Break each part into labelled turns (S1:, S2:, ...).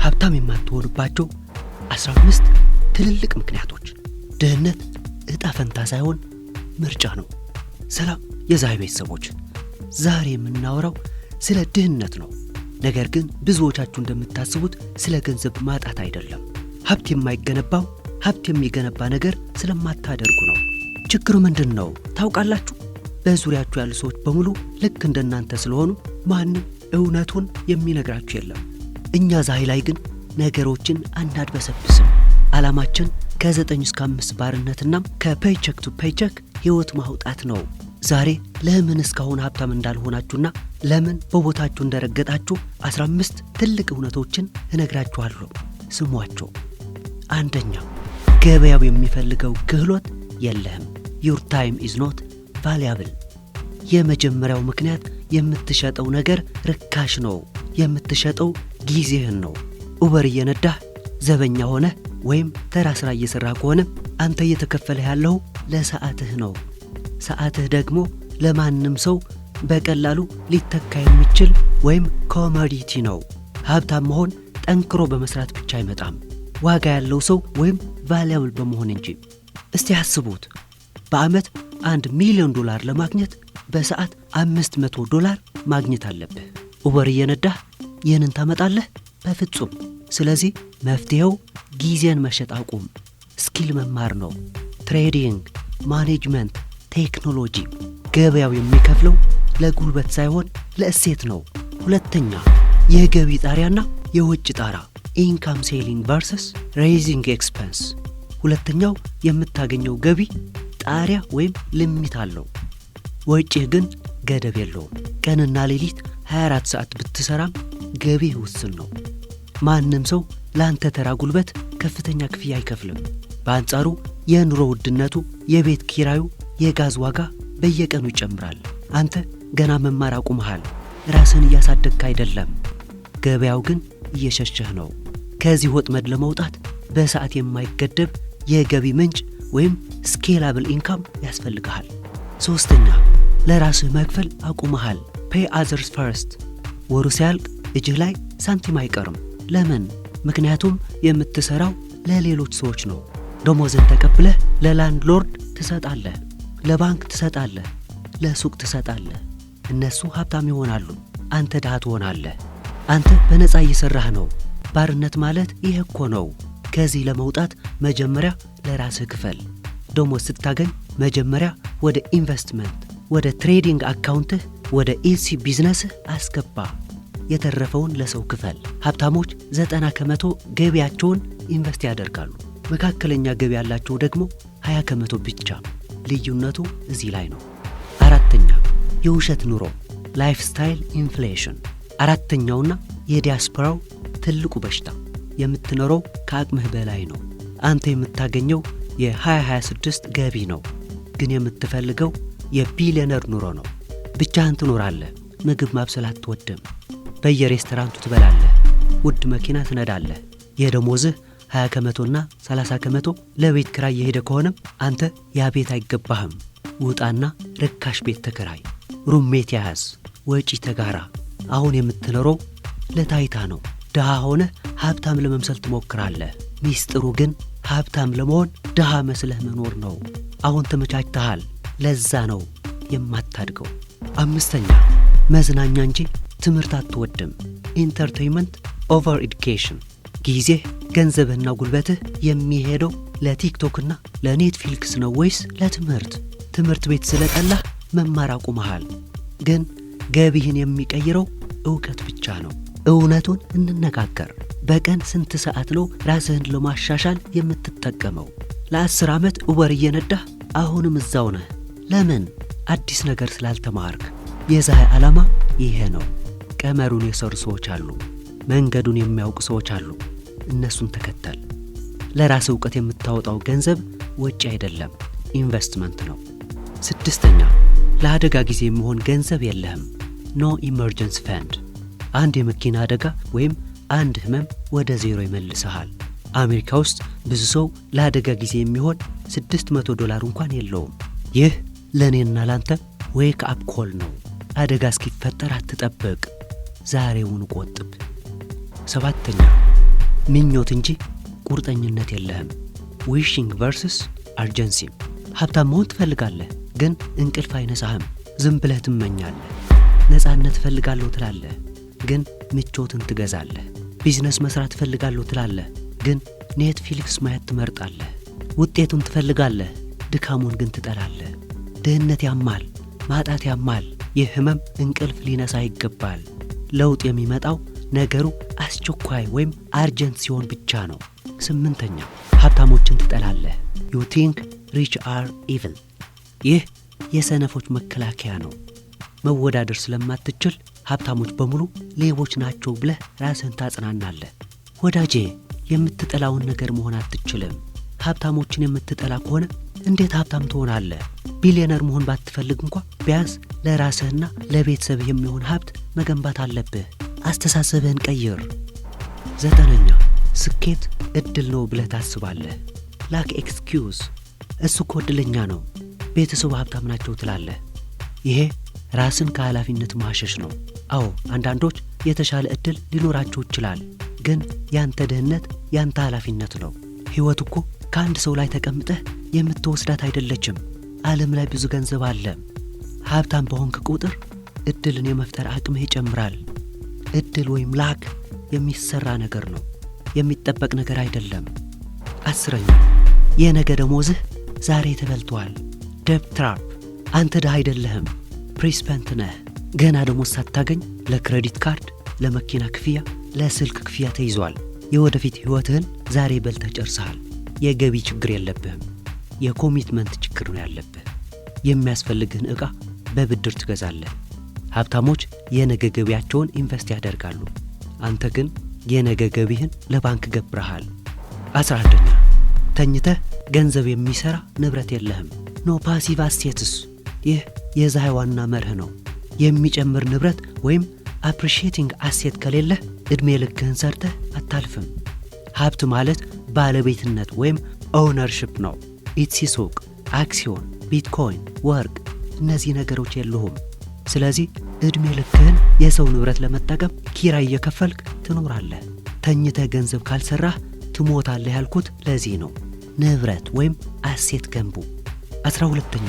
S1: ሀብታም የማትሆንባቸው 15 ትልልቅ ምክንያቶች። ድህነት እጣ ፈንታ ሳይሆን ምርጫ ነው። ሰላም የዛይ ቤተሰቦች፣ ዛሬ የምናወራው ስለ ድህነት ነው። ነገር ግን ብዙዎቻችሁ እንደምታስቡት ስለ ገንዘብ ማጣት አይደለም። ሀብት የማይገነባው ሀብት የሚገነባ ነገር ስለማታደርጉ ነው። ችግሩ ምንድነው ታውቃላችሁ? በዙሪያችሁ ያሉ ሰዎች በሙሉ ልክ እንደናንተ ስለሆኑ ማንም እውነቱን የሚነግራችሁ የለም። እኛ ዛይ ላይ ግን ነገሮችን አናድበሰብስም። ዓላማችን ከ9 እስከ 5 ባርነትና ከፔይቸክ ቱ ፔይቸክ ህይወት ማውጣት ነው። ዛሬ ለምን እስካሁን ሀብታም እንዳልሆናችሁና ለምን በቦታችሁ እንደረገጣችሁ 15 ትልቅ እውነቶችን እነግራችኋለሁ። ስሟቸው። አንደኛ፣ ገበያው የሚፈልገው ክህሎት የለህም። your time is not valuable። የመጀመሪያው ምክንያት የምትሸጠው ነገር ርካሽ ነው። የምትሸጠው ጊዜህን ነው። ኡበር እየነዳህ ዘበኛ ሆነ ወይም ተራ ስራ እየሰራ ከሆነ አንተ እየተከፈለ ያለው ለሰዓትህ ነው። ሰዓትህ ደግሞ ለማንም ሰው በቀላሉ ሊተካ የሚችል ወይም ኮሞዲቲ ነው። ሀብታም መሆን ጠንክሮ በመስራት ብቻ አይመጣም፣ ዋጋ ያለው ሰው ወይም ቫልዩብል በመሆን እንጂ። እስቲ አስቡት፣ በአመት $1 ሚሊዮን ለማግኘት በሰዓት $500 ማግኘት አለብህ። ኡበር እየነዳህ ይህንን ታመጣለህ? በፍጹም። ስለዚህ መፍትሄው ጊዜን መሸጥ አቁም። ስኪል መማር ነው። ትሬዲንግ፣ ማኔጅመንት፣ ቴክኖሎጂ። ገበያው የሚከፍለው ለጉልበት ሳይሆን ለእሴት ነው። ሁለተኛ፣ የገቢ ጣሪያና የወጭ ጣራ ኢንካም ሴሊንግ ቨርሰስ ሬይዚንግ ኤክስፐንስ። ሁለተኛው የምታገኘው ገቢ ጣሪያ ወይም ሊሚት አለው። ወጪህ ግን ገደብ የለውም። ቀንና ሌሊት 24 ሰዓት ብትሰራም ገቢህ ውስን ነው። ማንም ሰው ለአንተ ተራ ጉልበት ከፍተኛ ክፍያ አይከፍልም። በአንጻሩ የኑሮ ውድነቱ፣ የቤት ኪራዩ፣ የጋዝ ዋጋ በየቀኑ ይጨምራል። አንተ ገና መማር አቁመሃል። ራስን እያሳደግክ አይደለም። ገበያው ግን እየሸሸህ ነው። ከዚህ ወጥመድ ለመውጣት በሰዓት የማይገደብ የገቢ ምንጭ ወይም ስኬላብል ኢንካም ያስፈልግሃል። ሶስተኛ፣ ለራስህ መክፈል አቁመሃል። ፔይ አዘርስ ፈርስት። ወሩ ሲያልቅ እጅህ ላይ ሳንቲም አይቀርም። ለምን? ምክንያቱም የምትሰራው ለሌሎች ሰዎች ነው። ደሞዝን ተቀብለህ ለላንድሎርድ ትሰጣለህ፣ ለባንክ ትሰጣለህ፣ ለሱቅ ትሰጣለህ። እነሱ ሀብታም ይሆናሉ፣ አንተ ድሃ ትሆናለህ። አንተ በነፃ እየሰራህ ነው። ባርነት ማለት ይሄ እኮ ነው። ከዚህ ለመውጣት መጀመሪያ ለራስህ ክፈል። ደሞዝ ስታገኝ መጀመሪያ ወደ ኢንቨስትመንት፣ ወደ ትሬዲንግ አካውንትህ፣ ወደ ኢሲ ቢዝነስህ አስገባ። የተረፈውን ለሰው ክፈል። ሀብታሞች 90% ገቢያቸውን ኢንቨስት ያደርጋሉ። መካከለኛ ገቢ ያላቸው ደግሞ 20% ብቻ። ልዩነቱ እዚህ ላይ ነው። አራተኛ፣ የውሸት ኑሮ ላይፍ ስታይል ኢንፍሌሽን። አራተኛውና የዲያስፖራው ትልቁ በሽታ፣ የምትኖረው ከአቅምህ በላይ ነው። አንተ የምታገኘው የ2026 ገቢ ነው፣ ግን የምትፈልገው የቢሊዮነር ኑሮ ነው። ብቻህን ትኖራለህ። ምግብ ማብሰል አትወድም። በየሬስቶራንቱ ትበላለህ። ውድ መኪና ትነዳለህ። የደሞዝህ 20%ና 30% ለቤት ክራይ የሄደ ከሆነም አንተ ያ ቤት አይገባህም። ውጣና ርካሽ ቤት ተከራይ፣ ሩሜት ያዝ፣ ወጪ ተጋራ። አሁን የምትኖረው ለታይታ ነው። ድሃ ሆነ ሀብታም ለመምሰል ትሞክራለህ። ሚስጥሩ ግን ሀብታም ለመሆን ድሃ መስለህ መኖር ነው። አሁን ተመቻችተሃል። ለዛ ነው የማታድገው። አምስተኛ፣ መዝናኛ እንጂ ትምህርት አትወድም። ኢንተርቴይንመንት ኦቨር ኤዱኬሽን። ጊዜህ፣ ገንዘብህና ጉልበትህ የሚሄደው ለቲክቶክና ለኔትፍሊክስ ነው ወይስ ለትምህርት? ትምህርት ቤት ስለጠላህ መማር አቁመሃል። ግን ገቢህን የሚቀይረው ዕውቀት ብቻ ነው። እውነቱን እንነጋገር። በቀን ስንት ሰዓት ነው ራስህን ለማሻሻል የምትጠቀመው? ለ10 ዓመት ኡበር እየነዳህ አሁንም እዛው ነህ። ለምን? አዲስ ነገር ስላልተማርክ። የዛይ ዓላማ ይሄ ነው። ቀመሩን የሰሩ ሰዎች አሉ፣ መንገዱን የሚያውቁ ሰዎች አሉ። እነሱን ተከተል። ለራስ ዕውቀት የምታወጣው ገንዘብ ወጪ አይደለም፣ ኢንቨስትመንት ነው። ስድስተኛ፣ ለአደጋ ጊዜ የሚሆን ገንዘብ የለህም። ኖ ኢመርጀንሲ ፈንድ። አንድ የመኪና አደጋ ወይም አንድ ህመም ወደ ዜሮ ይመልሰሃል። አሜሪካ ውስጥ ብዙ ሰው ለአደጋ ጊዜ የሚሆን $600 እንኳን የለውም። ይህ ለእኔና ላንተ ዌክ አፕ ኮል ነው። አደጋ እስኪፈጠር አትጠብቅ፣ ዛሬውን ቆጥብ። ሰባተኛ፣ ምኞት እንጂ ቁርጠኝነት የለህም። ዊሽንግ ቨርስስ አርጀንሲ። ሀብታም መሆን ትፈልጋለህ፣ ግን እንቅልፍ አይነሳህም። ዝም ብለህ ትመኛለህ። ነፃነት እፈልጋለሁ ትላለህ፣ ግን ምቾትን ትገዛለህ። ቢዝነስ መስራት እፈልጋለሁ ትላለህ፣ ግን ኔትፍሊክስ ማየት ትመርጣለህ። ውጤቱን ትፈልጋለህ፣ ድካሙን ግን ትጠላለህ። ድህነት ያማል፣ ማጣት ያማል። ይህ ህመም እንቅልፍ ሊነሳ ይገባል። ለውጥ የሚመጣው ነገሩ አስቸኳይ ወይም አርጀንት ሲሆን ብቻ ነው። 8ኛ ሀብታሞችን ትጠላለህ። ዩ ቲንክ ሪች አር ኢቪል። ይህ የሰነፎች መከላከያ ነው። መወዳደር ስለማትችል ሀብታሞች በሙሉ ሌቦች ናቸው ብለህ ራስህን ታጽናናለህ። ወዳጄ የምትጠላውን ነገር መሆን አትችልም። ሀብታሞችን የምትጠላ ከሆነ እንዴት ሀብታም ትሆናለህ? ቢሊዮነር መሆን ባትፈልግ እንኳ ቢያንስ ለራስህና ለቤተሰብህ የሚሆን ሀብት መገንባት አለብህ። አስተሳሰብህን ቀይር። 9ኛ ስኬት እድል ነው ብለህ ታስባለህ። ላክ ኤክስኪውዝ። እሱ እኮ እድለኛ ነው፣ ቤተሰቡ ሀብታም ናቸው ትላለህ። ይሄ ራስን ከኃላፊነት ማሸሽ ነው። አዎ አንዳንዶች የተሻለ እድል ሊኖራቸው ይችላል፣ ግን ያንተ ድህነት ያንተ ኃላፊነት ነው። ሕይወት እኮ ከአንድ ሰው ላይ ተቀምጠህ የምትወስዳት አይደለችም። ዓለም ላይ ብዙ ገንዘብ አለ። ሀብታም በሆንክ ቁጥር እድልን የመፍጠር አቅምህ ይጨምራል። እድል ወይም ላክ የሚሰራ ነገር ነው፣ የሚጠበቅ ነገር አይደለም። 10ኛ የነገ ደሞዝህ ዛሬ ተበልቷል። ደብ ትራፕ። አንተ ድሃ አይደለህም፣ ፕሪስፐንት ነህ። ገና ደሞዝ ሳታገኝ ለክሬዲት ካርድ፣ ለመኪና ክፍያ፣ ለስልክ ክፍያ ተይዟል። የወደፊት ሕይወትህን ዛሬ በልተህ ጨርሰሃል። የገቢ ችግር የለብህም፣ የኮሚትመንት ችግር ነው ያለብህ። የሚያስፈልግህን ዕቃ በብድር ትገዛለህ። ሀብታሞች የነገ ገቢያቸውን ኢንቨስት ያደርጋሉ። አንተ ግን የነገ ገቢህን ለባንክ ገብረሃል። 11ኛ ተኝተህ ገንዘብ የሚሠራ ንብረት የለህም። ኖ ፓሲቭ አሴትስ። ይህ የዛይ ዋና መርህ ነው። የሚጨምር ንብረት ወይም አፕሪሺየቲንግ አሴት ከሌለህ ዕድሜ ልክህን ሰርተህ አታልፍም። ሀብት ማለት ባለቤትነት ወይም ኦውነርሽፕ ነው። ኢትሲ ሱቅ፣ አክሲዮን፣ ቢትኮይን፣ ወርቅ፣ እነዚህ ነገሮች የሉሁም። ስለዚህ ዕድሜ ልክህን የሰው ንብረት ለመጠቀም ኪራይ እየከፈልክ ትኖራለህ። ተኝተህ ገንዘብ ካልሰራህ ትሞታለህ ያልኩት ለዚህ ነው። ንብረት ወይም አሴት ገንቡ። 12ኛ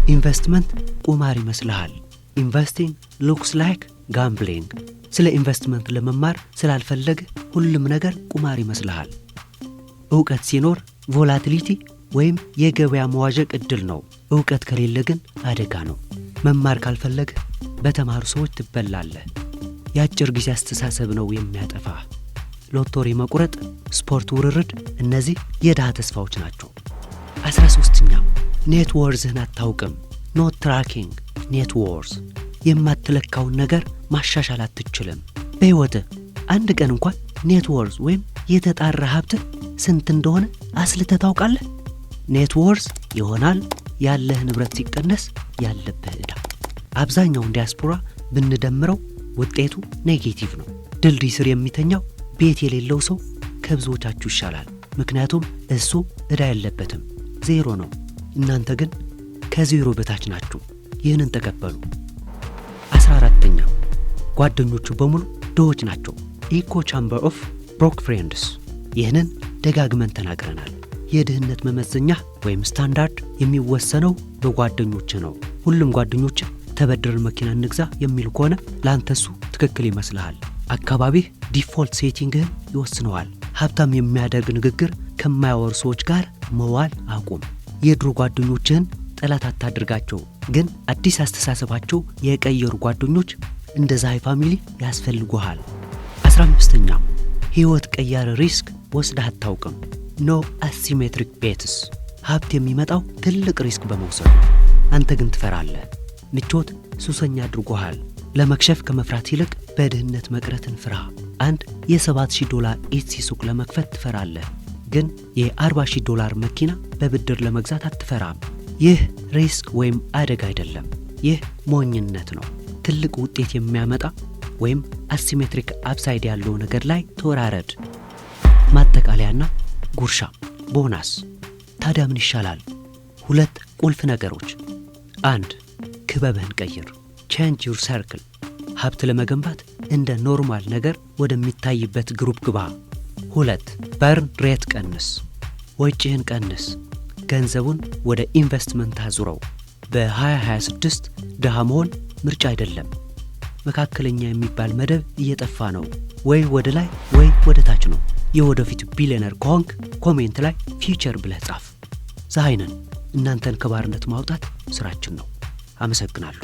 S1: ኢንቨስትመንት ቁማር ይመስልሃል። ኢንቨስቲንግ ሉክስ ላይክ ጋምብሊንግ። ስለ ኢንቨስትመንት ለመማር ስላልፈለግ ሁሉም ነገር ቁማር ይመስልሃል። ዕውቀት ሲኖር ቮላቲሊቲ ወይም የገበያ መዋዠቅ ዕድል ነው። ዕውቀት ከሌለ ግን አደጋ ነው። መማር ካልፈለግ በተማሩ ሰዎች ትበላለህ። የአጭር ጊዜ አስተሳሰብ ነው የሚያጠፋ። ሎተሪ መቁረጥ፣ ስፖርት ውርርድ፣ እነዚህ የድሃ ተስፋዎች ናቸው። 13ኛ ኔትወርዝህን አታውቅም። ኖት ትራኪንግ ኔትወርዝ። የማትለካውን ነገር ማሻሻል አትችልም። በሕይወትህ አንድ ቀን እንኳን ኔትወርዝ ወይም የተጣራ ሀብትህ ስንት እንደሆነ አስልተህ ታውቃለህ? ኔትወርዝ ይሆናል ያለህ ንብረት ሲቀነስ ያለብህ ዕዳ። አብዛኛውን ዲያስፖራ ብንደምረው ውጤቱ ኔጌቲቭ ነው። ድልድይ ስር የሚተኛው ቤት የሌለው ሰው ከብዙዎቻችሁ ይሻላል። ምክንያቱም እሱ ዕዳ የለበትም፣ ዜሮ ነው። እናንተ ግን ከዜሮ በታች ናችሁ። ይህንን ተቀበሉ። 14ኛ ጓደኞቹ በሙሉ ድሆች ናቸው። ኢኮ ቻምበር ኦፍ ብሮክ ፍሬንድስ። ይህንን ደጋግመን ተናግረናል። የድህነት መመዘኛ ወይም ስታንዳርድ የሚወሰነው በጓደኞች ነው። ሁሉም ጓደኞች ተበድረን መኪና እንግዛ የሚል ከሆነ ለአንተሱ ትክክል ይመስልሃል። አካባቢህ ዲፎልት ሴቲንግህን ይወስነዋል። ሀብታም የሚያደርግ ንግግር ከማያወሩ ሰዎች ጋር መዋል አቁም። የድሮ ጓደኞችህን ጠላት አታድርጋቸው፣ ግን አዲስ አስተሳሰባቸው የቀየሩ ጓደኞች እንደ ዛይ ፋሚሊ ያስፈልጉሃል። 15ኛ ሕይወት ቀያሪ ሪስክ ወስደህ አታውቅም። ኖ አሲሜትሪክ ቤትስ። ሀብት የሚመጣው ትልቅ ሪስክ በመውሰድ ነው። አንተ ግን ትፈራለህ። ምቾት ሱሰኛ አድርጎሃል። ለመክሸፍ ከመፍራት ይልቅ በድህነት መቅረትን ፍራ። አንድ $7,000 ኢትሲ ሱቅ ለመክፈት ትፈራለህ፣ ግን $40,000 መኪና በብድር ለመግዛት አትፈራም። ይህ ሪስክ ወይም አደጋ አይደለም፣ ይህ ሞኝነት ነው። ትልቅ ውጤት የሚያመጣ ወይም አሲሜትሪክ አፕሳይድ ያለው ነገር ላይ ተወራረድ። ማጠቃለያና ጉርሻ ቦናስ። ታዲያ ምን ይሻላል? 2 ቁልፍ ነገሮች። 1 ክበብህን ቀይር፣ ቼንጅ ዩር ሰርክል። ሀብት ለመገንባት እንደ ኖርማል ነገር ወደሚታይበት ግሩፕ ግባ። 2. በርን ሬት ቀንስ። ወጪህን ቀንስ። ገንዘቡን ወደ ኢንቨስትመንት አዙረው። በ2026 ድሃ መሆን ምርጫ አይደለም። መካከለኛ የሚባል መደብ እየጠፋ ነው። ወይ ወደ ላይ ወይ ወደ ታች ነው። የወደፊቱ ቢሊዮነር ከሆንክ ኮሜንት ላይ ፊውቸር ብለህ ጻፍ። ፀሐይ ነን። እናንተን ከባርነት ማውጣት ስራችን ነው። አመሰግናለሁ።